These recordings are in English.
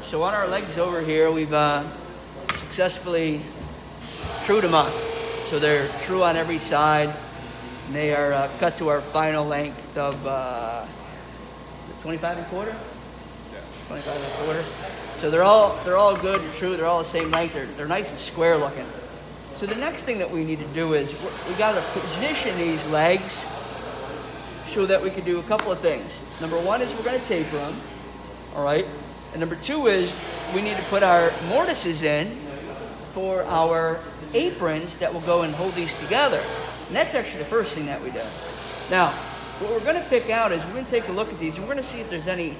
So on our legs over here, we've successfully trued them up. So they're true on every side. And they are cut to our final length of 25 and a quarter? Yeah. 25 and a quarter. So they're all good and true. They're all the same length. They're nice and square looking. So the next thing that we need to do is we got to position these legs so that we can do a couple of things. Number one is we're going to taper them, all right? And number two is we need to put our mortises in for our aprons that will go and hold these together. And that's actually the first thing that we do. Now, what we're going to pick out is we're going to take a look at these and we're going to see if there's any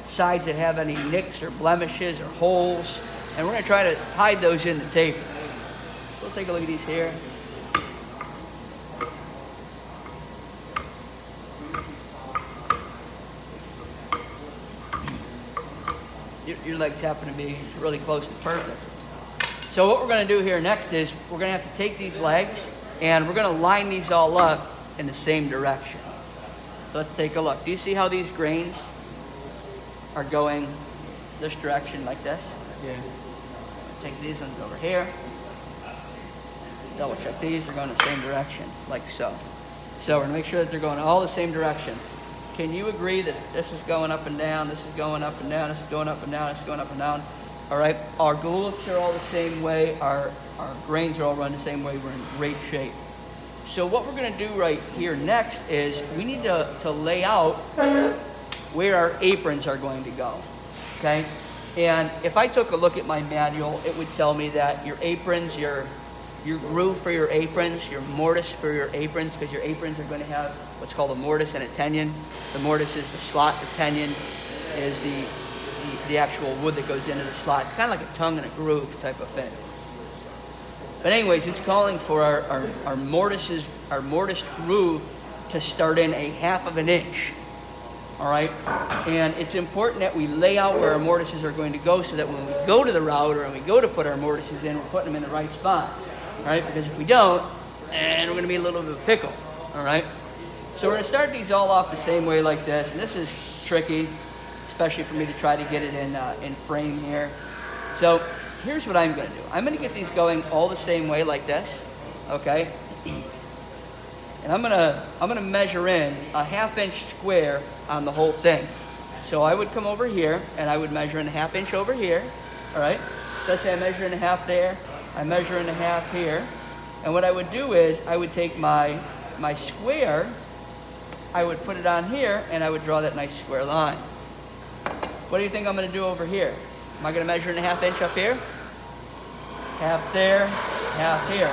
sides that have any nicks or blemishes or holes. And we're going to try to hide those in the taper. So we'll take a look at these here. Your legs happen to be really close to perfect. So what we're going to do here next is we're going to have to take these legs and we're going to line these all up in the same direction. So let's take a look. Do you see how these grains are going this direction like this? Yeah. Take these ones over here. Double check these. They're going the same direction, like so. So we're going to make sure that they're going all the same direction. Can you agree that this is going up and down, this is going up and down, this is going up and down, this is going up and down? All right, our glutes are all the same way, our grains are all run the same way, we're in great shape. So what we're gonna do right here next is we need to lay out where our aprons are going to go, okay? And if I took a look at my manual, it would tell me that your aprons, your groove for your aprons, your mortise for your aprons, because your aprons are going to have what's called a mortise and a tenon. The mortise is the slot, the tenon is the actual wood that goes into the slot. It's kind of like a tongue and a groove type of thing. But anyways, it's calling for our mortises, our mortise groove to start in a 1/2 inch. All right, and it's important that we lay out where our mortises are going to go so that when we go to the router and we go to put our mortises in, we're putting them in the right spot. All right, because if we don't, then we're going to be a little bit of a pickle. All right, so we're going to start these all off the same way like this, and this is tricky, especially for me to try to get it in frame here. So here's what I'm going to do. I'm going to get these going all the same way like this, okay? And I'm gonna measure in a 1/2 inch square on the whole thing. So I would come over here and I would measure in a 1/2 inch over here. All right. So let's say I measure in a 1/2 there. I measure in a 1/2 here. And what I would do is I would take my square, I would put it on here, and I would draw that nice square line. What do you think I'm gonna do over here? Am I gonna measure in a 1/2 inch up here? 1/2 there, 1/2 here.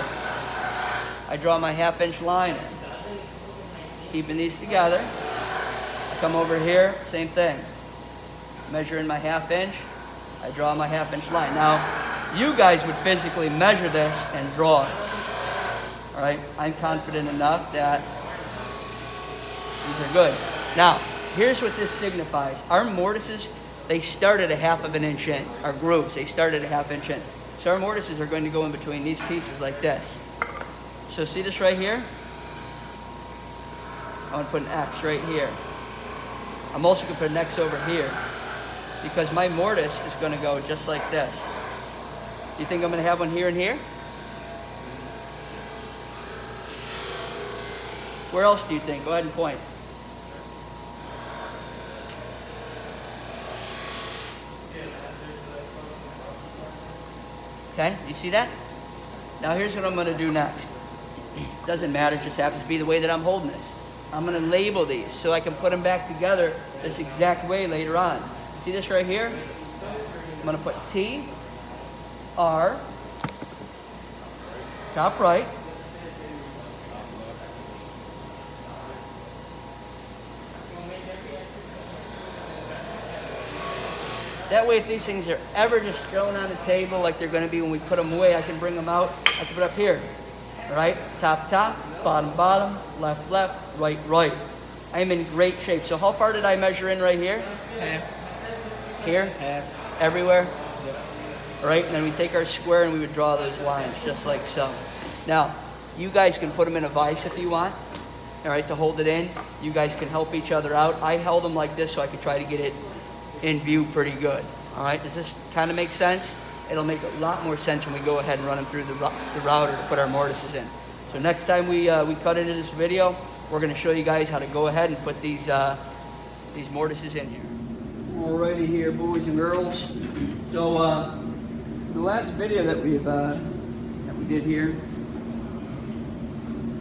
I draw my 1/2 inch line in. Keeping these together. I come over here, same thing. Measure in my 1/2 inch. I draw my 1/2 inch line. Now, you guys would physically measure this and draw it. All right, I'm confident enough that these are good. Now, here's what this signifies. Our mortises, they start at a 1/2 inch in. Our grooves, they start at a 1/2 inch in. So our mortises are going to go in between these pieces like this. So see this right here? I'm going to put an X right here. I'm also going to put an X over here because my mortise is going to go just like this. Do you think I'm going to have one here and here? Where else do you think? Go ahead and point. Okay, you see that? Now here's what I'm going to do next. Doesn't matter, it just happens to be the way that I'm holding this. I'm going to label these so I can put them back together this exact way later on. See this right here? I'm going to put T, R, top right. That way, if these things are ever just thrown on the table like they're going to be when we put them away, I can bring them out. I can put up here. All right? Top, top, bottom, bottom, left, left, right, right. I'm in great shape. So how far did I measure in right here? Half. Here? Half. Everywhere? Yep. All right? And then we take our square and we would draw those lines just like so. Now, you guys can put them in a vise if you want. All right, to hold it in. You guys can help each other out. I held them like this so I could try to get it in view pretty good. All right, does this kind of make sense? It'll make a lot more sense when we go ahead and run them through the router to put our mortises in. So next time we cut into this video, we're going to show you guys how to go ahead and put these mortises in here. Alrighty here, boys and girls. So the last video that we did here,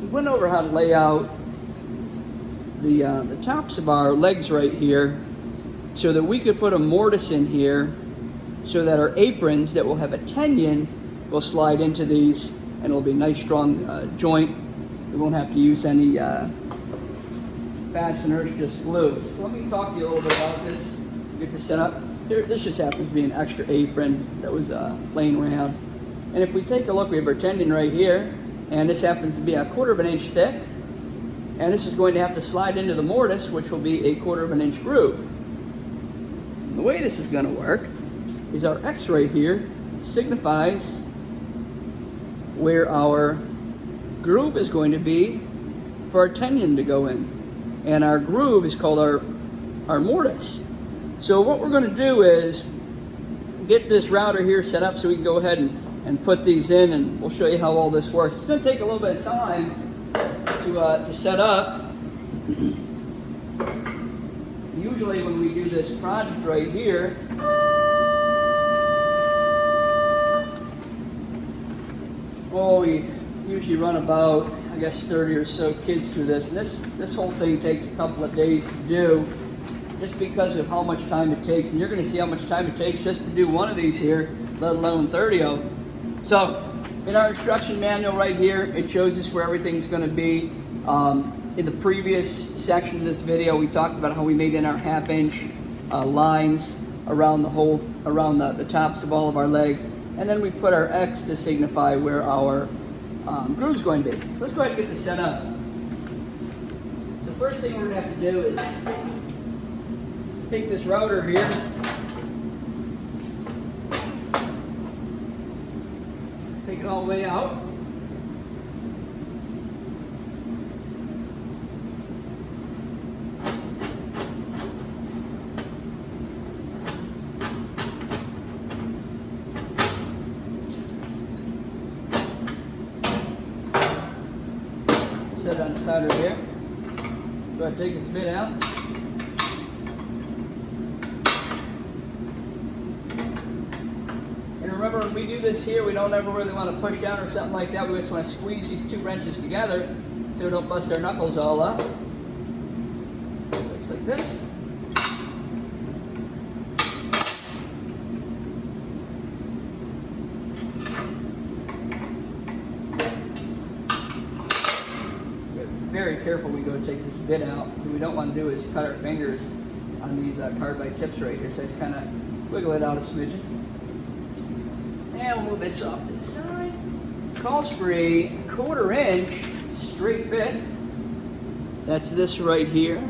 we went over how to lay out the tops of our legs right here, so that we could put a mortise in here, so that our aprons that will have a tension will slide into these, and it'll be a nice strong joint. We won't have to use any fasteners, just glue. So let me talk to you a little bit about this. Get this set up. This just happens to be an extra apron that was laying around. And if we take a look, we have our tendon right here, and this happens to be a 1/4 inch thick. And this is going to have to slide into the mortise, which will be a 1/4 inch groove. And the way this is going to work is our X right here signifies where our groove is going to be for our tendon to go in. And our groove is called our mortise. So what we're going to do is get this router here set up so we can go ahead and put these in, and we'll show you how all this works. It's going to take a little bit of time to set up. Usually when we do this project right here, we usually run about, I guess, 30 or so kids through this. And this whole thing takes a couple of days to do, just because of how much time it takes. And you're going to see how much time it takes just to do one of these here, let alone 30 of them. So in our instruction manual right here, it shows us where everything's going to be. In the previous section of this video, we talked about how we made in our 1/2 inch lines around the tops of all of our legs. And then we put our X to signify where our groove's going to be. So let's go ahead and get this set up. The first thing we're going to have to do is take this router here, take it all the way out. Set it on the side right here. Go ahead and take this bit out. And remember, when we do this here, we don't ever really want to push down or something like that. We just want to squeeze these 2 wrenches together so we don't bust our knuckles all up. Looks like this. Very careful we go take this bit out. What we don't want to do is cut our fingers on these carbide tips right here. So just kind of wiggle it out a smidgen. And we'll move this off to the side. Calls for a 1/4 inch straight bit. That's this right here.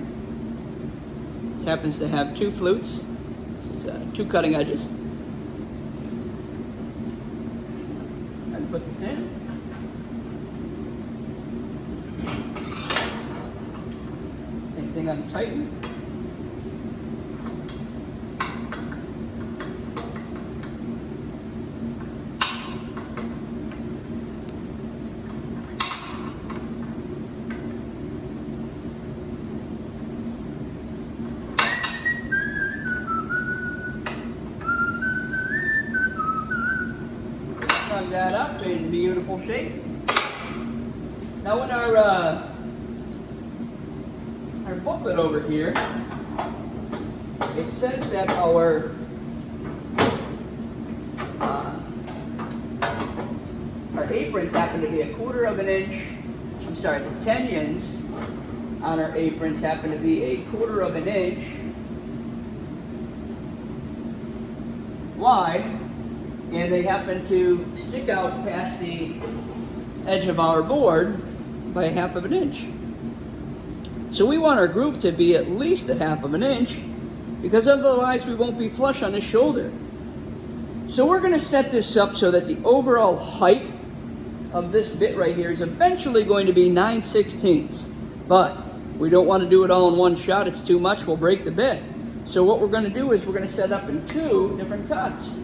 This happens to have 2 flutes. So it's 2 cutting edges. And put this in. Same thing on the Titan. Snug that up in beautiful shape. Now in our booklet over here, it says that our aprons happen to be a 1/4 inch. I'm sorry, the tenions on our aprons happen to be a 1/4 inch wide, and they happen to stick out past the edge of our board by 1/2 inch. So we want our groove to be at least 1/2 inch, because otherwise we won't be flush on the shoulder. So we're going to set this up so that the overall height of this bit right here is eventually going to be 9/16. But we don't want to do it all in one shot. It's too much. We'll break the bit. So what we're going to do is we're going to set up in 2 different cuts.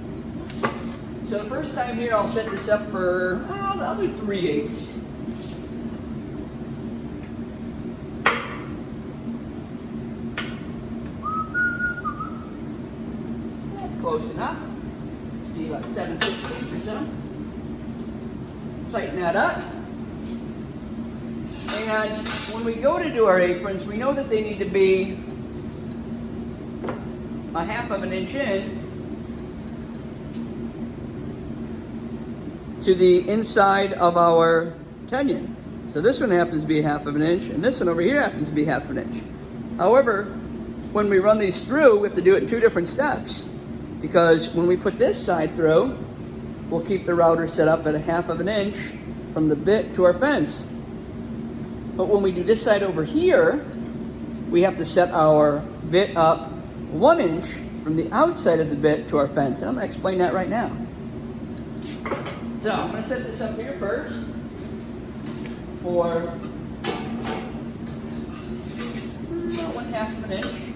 So the first time here, I'll set this up for, I'll do 3/8. That's close enough. This will be about 7/16 or so. Tighten that up. And when we go to do our aprons, we know that they need to be 1/2 inch in to the inside of our tenon. So this one happens to be 1/2 inch, and this one over here happens to be 1/2 inch. However, when we run these through, we have to do it in 2 different steps, because when we put this side through, we'll keep the router set up at 1/2 inch from the bit to our fence. But when we do this side over here, we have to set our bit up 1 inch from the outside of the bit to our fence. And I'm going to explain that right now. So I'm going to set this up here first for about 1/2 inch.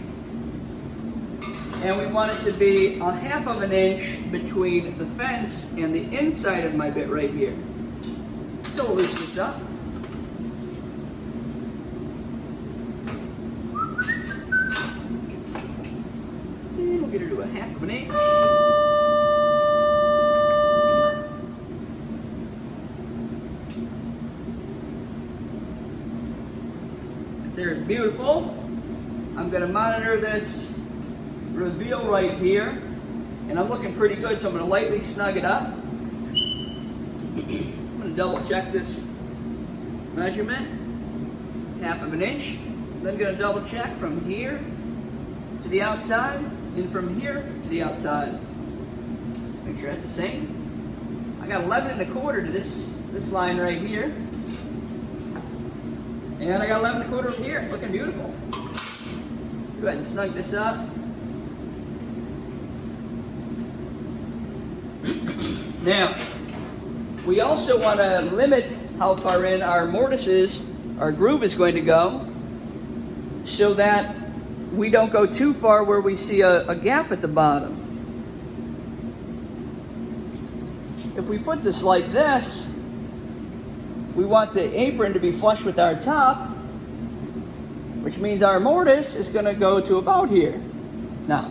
And we want it to be 1/2 inch between the fence and the inside of my bit right here. So we'll loosen this up. And we'll get her to 1/2 inch. There's beautiful. I'm going to monitor this reveal right here, and I'm looking pretty good, so I'm going to lightly snug it up. I'm going to double check this measurement, 1/2 inch. Then going to double check from here to the outside, and from here to the outside. Make sure that's the same. I got 11 1/4 to this line right here. And I got 11 1/4 over here. It's looking beautiful. Go ahead and snug this up. Now, we also want to limit how far in our mortises, our groove is going to go, so that we don't go too far where we see a gap at the bottom. If we put this like this, we want the apron to be flush with our top, which means our mortise is going to go to about here. Now,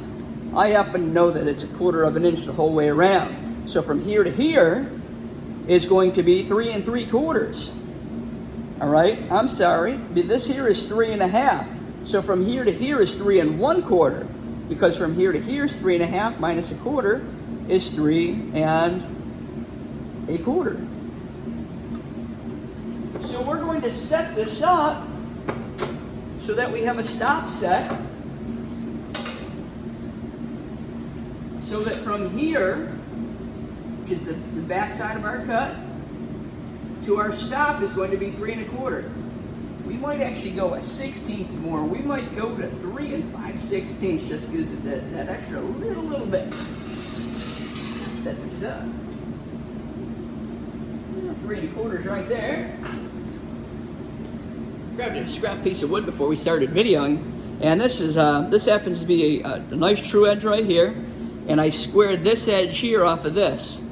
I happen to know that it's 1/4 inch the whole way around. So from here to here is going to be 3 3/4. All right, I'm sorry, this here is 3 1/2. So from here to here is 3 1/4, because from here to here is 3 1/2 minus 1/4 is 3 1/4. So we're going to set this up so that we have a stop set, so that from here, which is the back side of our cut, to our stop is going to be 3 1/4. We might actually go a 1/16 more. We might go to 3 5/16, just gives it that extra little bit. Let's set this up. 3 1/4 right there. Grabbed a scrap piece of wood before we started videoing, and this happens to be a nice true edge right here, and I squared this edge here off of this.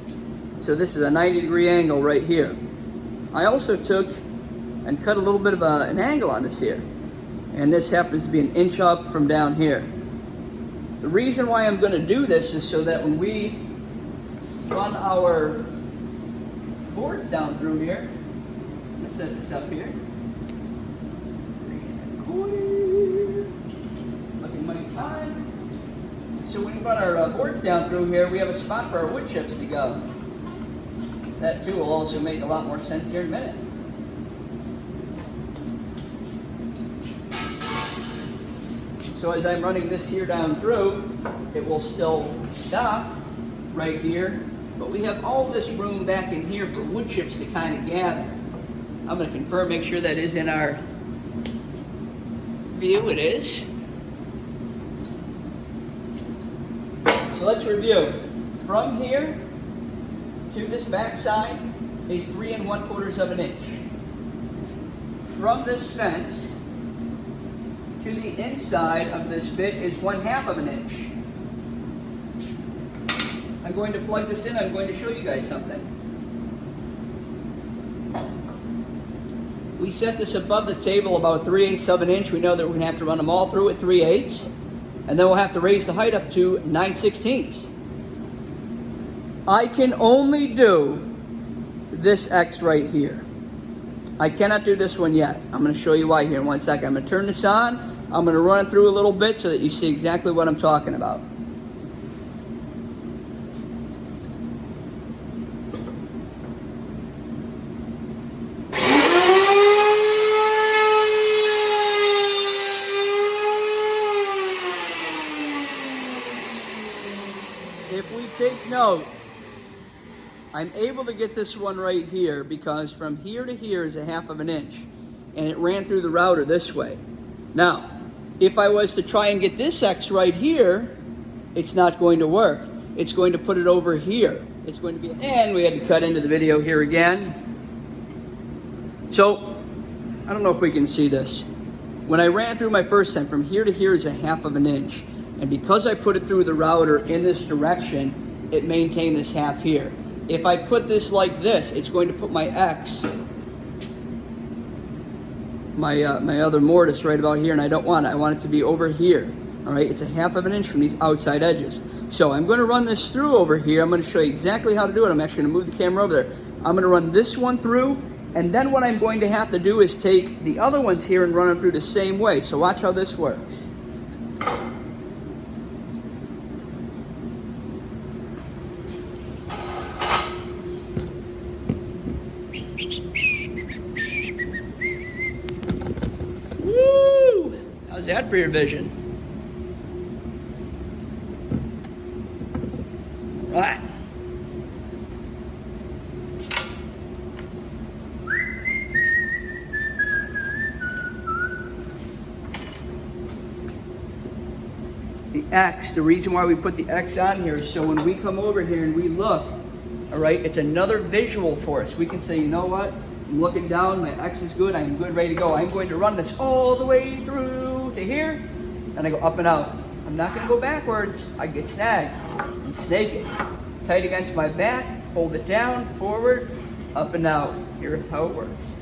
So this is a 90-degree angle right here. I also took and cut a little bit of an angle on this here, and this happens to be 1 inch up from down here. The reason why I'm going to do this is so that when we run our boards down through here, let's set this up here. 3 1/4. Looking mighty fine. So when we run our boards down through here, we have a spot for our wood chips to go. That too will also make a lot more sense here in a minute. So as I'm running this here down through, it will still stop right here, but we have all this room back in here for wood chips to kind of gather. I'm going to confirm, make sure that is in our view. It is. So let's review. From here to this back side is 3 1/4 inch. From this fence to the inside of this bit is 1/2 of an inch. I'm going to plug this in. I'm going to show you guys something. We set this above the table about 3/8 of an inch. We know that we're going to have to run them all through at 3/8. And then we'll have to raise the height up to 9/16. I can only do this X right here. I cannot do this one yet. I'm going to show you why here in 1 second. I'm going to turn this on. I'm going to run it through a little bit so that you see exactly what I'm talking about. If we take note, I'm able to get this one right here because from here to here is 1/2 of an inch, and it ran through the router this way. Now, if I was to try and get this X right here, it's not going to work. It's going to put it over here. It's going to be, and we had to cut into the video here again. So, I don't know if we can see this. When I ran through my first time, from here to here is 1/2 of an inch. And because I put it through the router in this direction, it maintained this half here. If I put this like this, it's going to put my X, my other mortise right about here, and I don't want it. I want it to be over here. All right, it's 1/2 of an inch from these outside edges. So I'm going to run this through over here. I'm going to show you exactly how to do it. I'm actually going to move the camera over there. I'm going to run this one through, and then what I'm going to have to do is take the other ones here and run them through the same way. So watch how this works. Woo! How's that for your vision? Right. The X, the reason why we put the X on here is so when we come over here and we look, all right, it's another visual for us. We can say, you know what? I'm looking down, my X is good, I'm good, ready to go. I'm going to run this all the way through to here, and I go up and out. I'm not going to go backwards. I get snagged and snake it. Tight against my back, hold it down, forward, up and out. Here's how it works.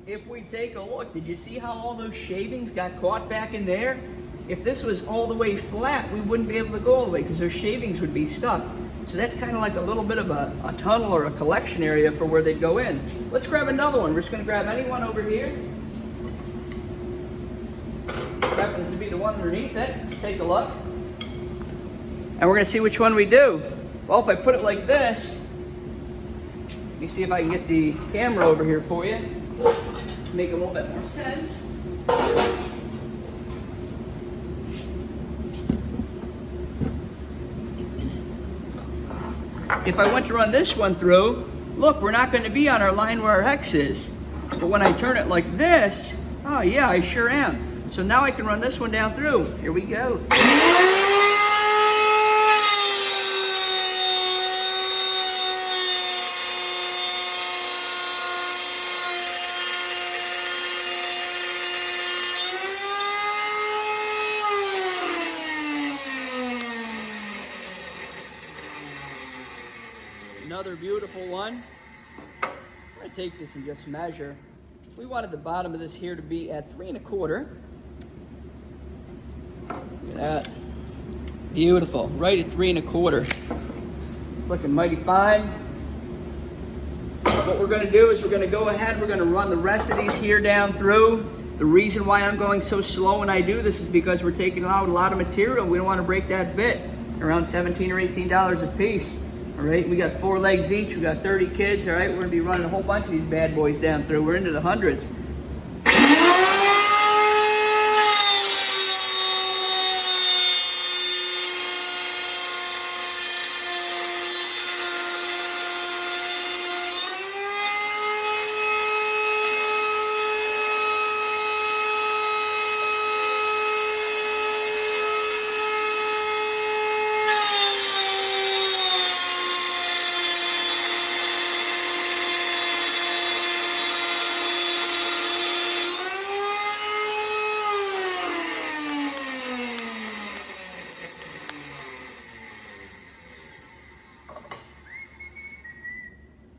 If we take a look, did you see how all those shavings got caught back in there? If this was all the way flat, we wouldn't be able to go all the way because those shavings would be stuck. So that's kind of like a little bit of a tunnel or a collection area for where they'd go in. Let's grab another one. We're just going to grab any one over here. Happens to be the one underneath it. Let's take a look. And we're going to see which one we do. Well, if I put it like this, let me see if I can get the camera over here for you. Make a little bit more sense. If I went to run this one through, look, we're not going to be on our line where our X is. But when I turn it like this, oh yeah, I sure am. So now I can run this one down through. Here we go. Another beautiful one. I'm going to take this and just measure. We wanted the bottom of this here to be at 3 1/4. Look at that. Beautiful. Right at 3 1/4. It's looking mighty fine. What we're going to do is we're going to go ahead, we're going to run the rest of these here down through. The reason why I'm going so slow when I do this is because we're taking out a lot of material. We don't want to break that bit. Around $17 or $18 a piece. All right, we got 4 legs each. We got 30 kids. All right, we're going to be running a whole bunch of these bad boys down through. We're into the hundreds.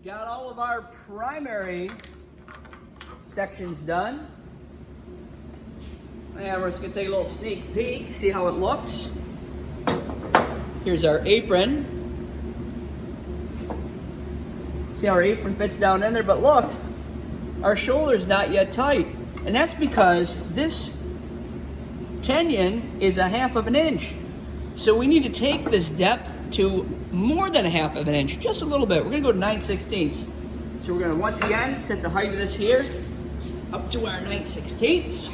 got all of our primary sections done. And we're just gonna take a little sneak peek, see how it looks. Here's our apron. See how our apron fits down in there, but look, our shoulder's not yet tight. And that's because this tenon is a 1/2 of an inch. So we need to take this depth to more than a 1/2 of an inch, just a little bit. We're gonna go to 9/16. So we're gonna once again set the height of this here up to our 9/16.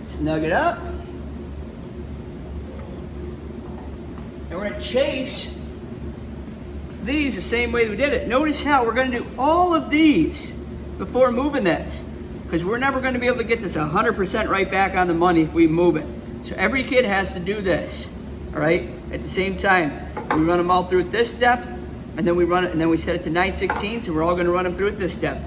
Snug it up. And we're going to chase these the same way we did it. Notice how we're going to do all of these before moving this, because we're never going to be able to get this 100% right back on the money if we move it. So every kid has to do this, all right? At the same time, we run them all through at this depth, and then we run it, and then we set it to 9/16, so we're all going to run them through at this depth.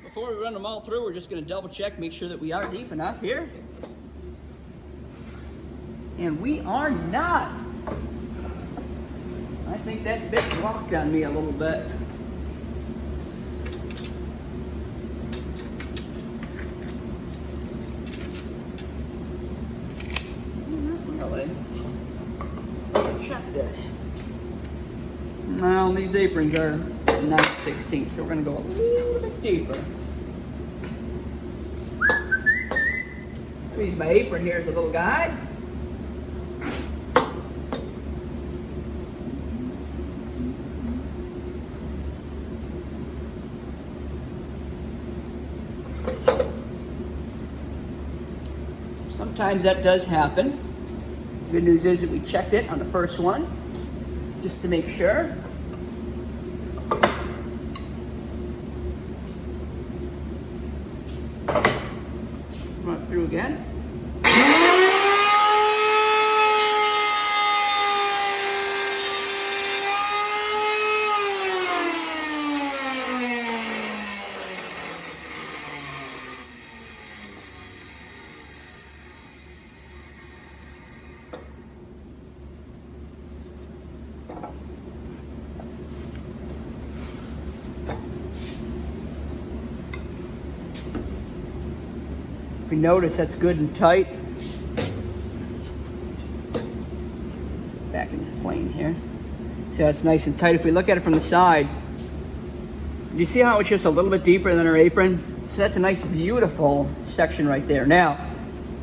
Before we run them all through, we're just going to double check, make sure that we are deep enough here. And we are not. I think that bit walked on me a little bit. Not really. Check this. Well, these aprons are 9/16, so we're going to go a little bit deeper. Use my apron here as a little guide. Sometimes that does happen. Good news is that we checked it on the first one, just to make sure. Run it through again. If you notice, that's good and tight. Back in the plane here. See how it's nice and tight. If we look at it from the side, do you see how it's just a little bit deeper than our apron? So that's a nice, beautiful section right there. Now,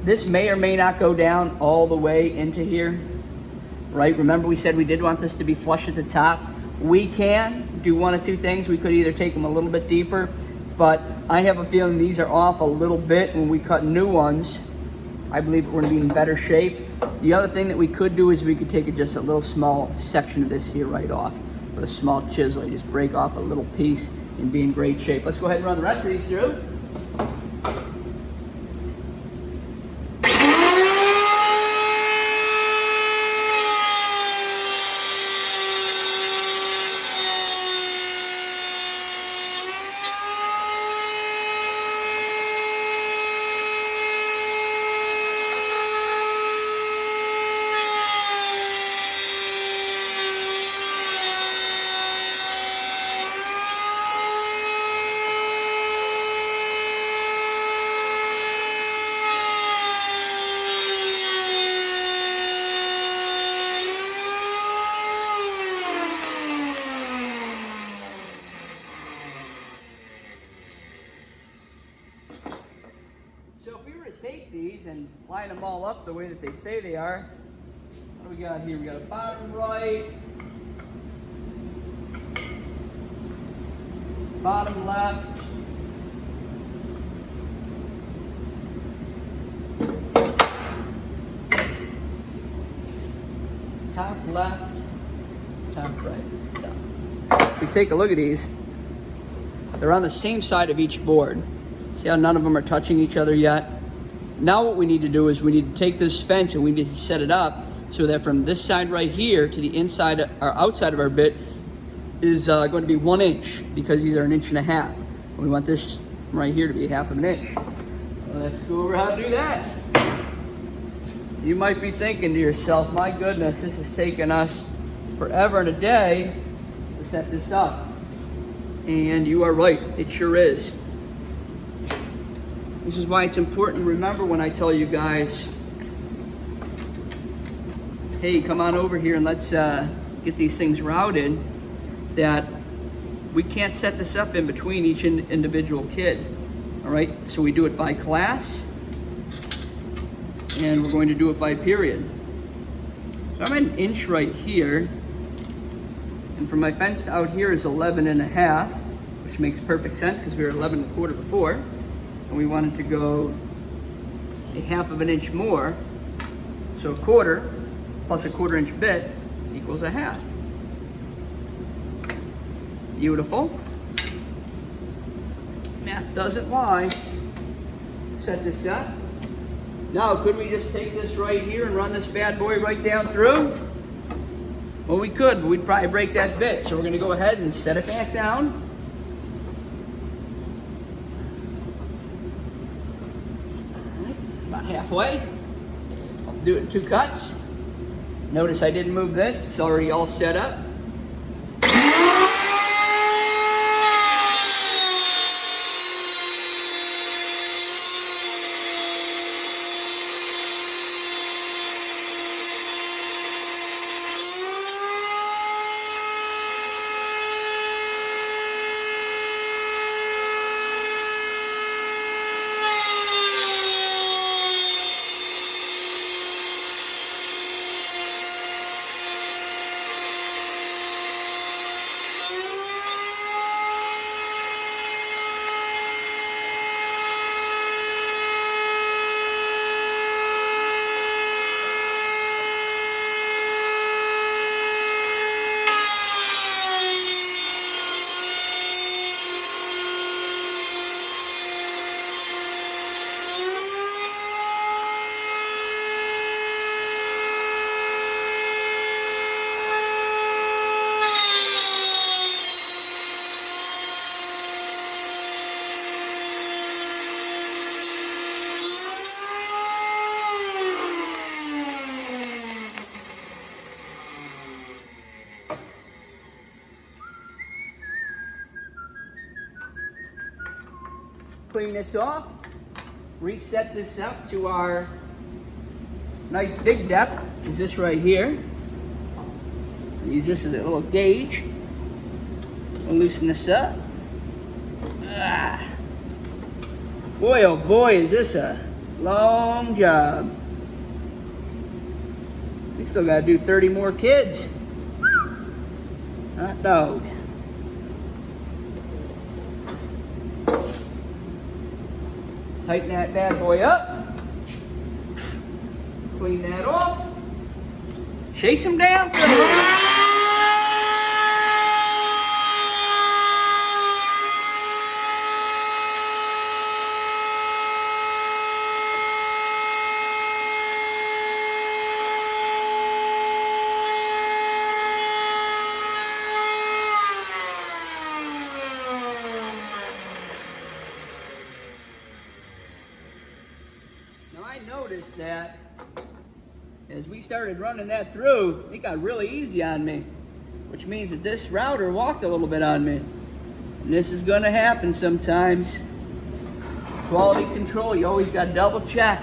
this may or may not go down all the way into here, right? Remember we said we did want this to be flush at the top. We can do one of two things. We could either take them a little bit deeper, but I have a feeling these are off a little bit when we cut new ones. I believe we're gonna be in better shape. The other thing that we could do is we could take just a little small section of this here right off with a small chisel. You just break off a little piece and be in great shape. Let's go ahead and run the rest of these through. So if we were to take these and line them all up the way that they say they are, what do we got here? We got a bottom right, bottom left, top left, top right. So, if we take a look at these, they're on the same side of each board. See how none of them are touching each other yet? Now what we need to do is we need to take this fence and we need to set it up so that from this side right here to the inside or outside of our bit is going to be 1 inch, because these are 1.5 inches. We want this right here to be 1/2 inch. Well, let's go over how to do that. You might be thinking to yourself, my goodness, this has taken us forever and a day to set this up. And you are right, it sure is. This is why it's important to remember when I tell you guys, hey, come on over here and let's get these things routed, that we can't set this up in between each individual kid. All right, so we do it by class, and we're going to do it by period. So I'm 1 inch right here, and from my fence out here is 11.5, which makes perfect sense because we were 11.25 before, and we wanted to go 1/2 inch more. So 1/4 plus a 1/4 inch bit equals 1/2. Beautiful. Math doesn't lie. Set this up. Now, could we just take this right here and run this bad boy right down through? Well, we could, but we'd probably break that bit. So we're going to go ahead and set it back down. All right, about halfway. I'll do it in 2 cuts. Notice I didn't move this. It's already all set up. Clean this off, reset this up to our nice big depth, is this right here. Use this as a little gauge. We'll loosen this up. Boy, oh boy, is this a long job. We still gotta do 30 more kids. Hot dog. Tighten that bad boy up. Clean that off. Chase them down. Now I noticed that as we started running that through, it got really easy on me, which means that this router walked a little bit on me. And this is gonna happen sometimes. Quality control, you always gotta double check.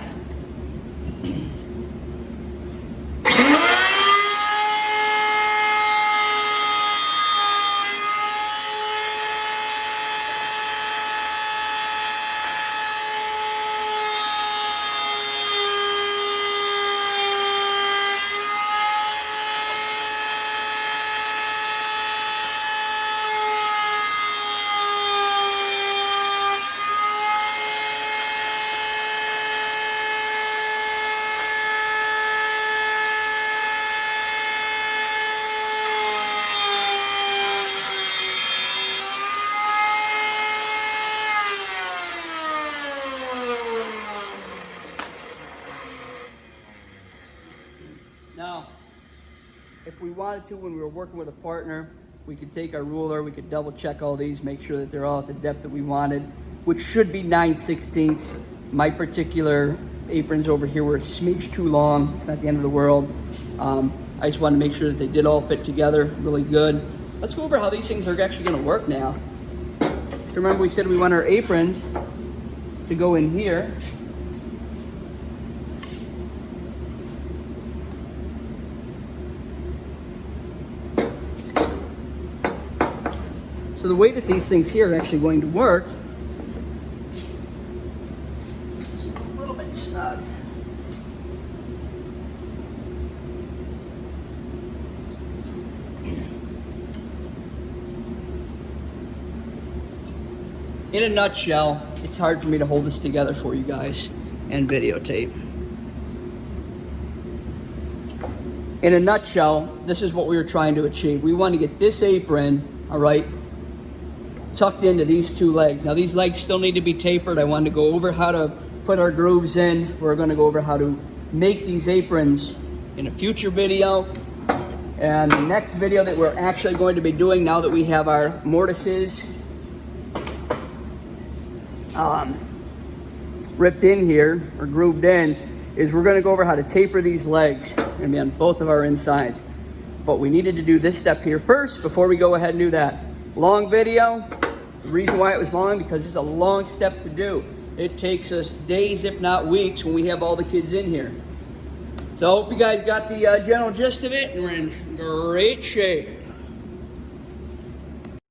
Now, if we wanted to, when we were working with a partner, we could take our ruler, we could double check all these, make sure that they're all at the depth that we wanted, which should be 9/16. My particular aprons over here were a smidge too long. It's not the end of the world. I just wanted to make sure that they did all fit together really good. Let's go over how these things are actually gonna work now. So remember we said we want our aprons to go in here. So the way that these things here are actually going to work is a little bit snug. In a nutshell, it's hard for me to hold this together for you guys and videotape. In a nutshell, this is what we were trying to achieve. We want to get this apron, all right, tucked into these two legs. Now these legs still need to be tapered. I wanted to go over how to put our grooves in. We're going to go over how to make these aprons in a future video. And the next video that we're actually going to be doing, now that we have our mortises ripped in here or grooved in, is we're going to go over how to taper these legs. Going to be on both of our insides. But we needed to do this step here first before we go ahead and do that. Long video. The reason why it was long, because it's a long step to do. It takes us days, if not weeks, when we have all the kids in here. So I hope you guys got the general gist of it, and we're in great shape.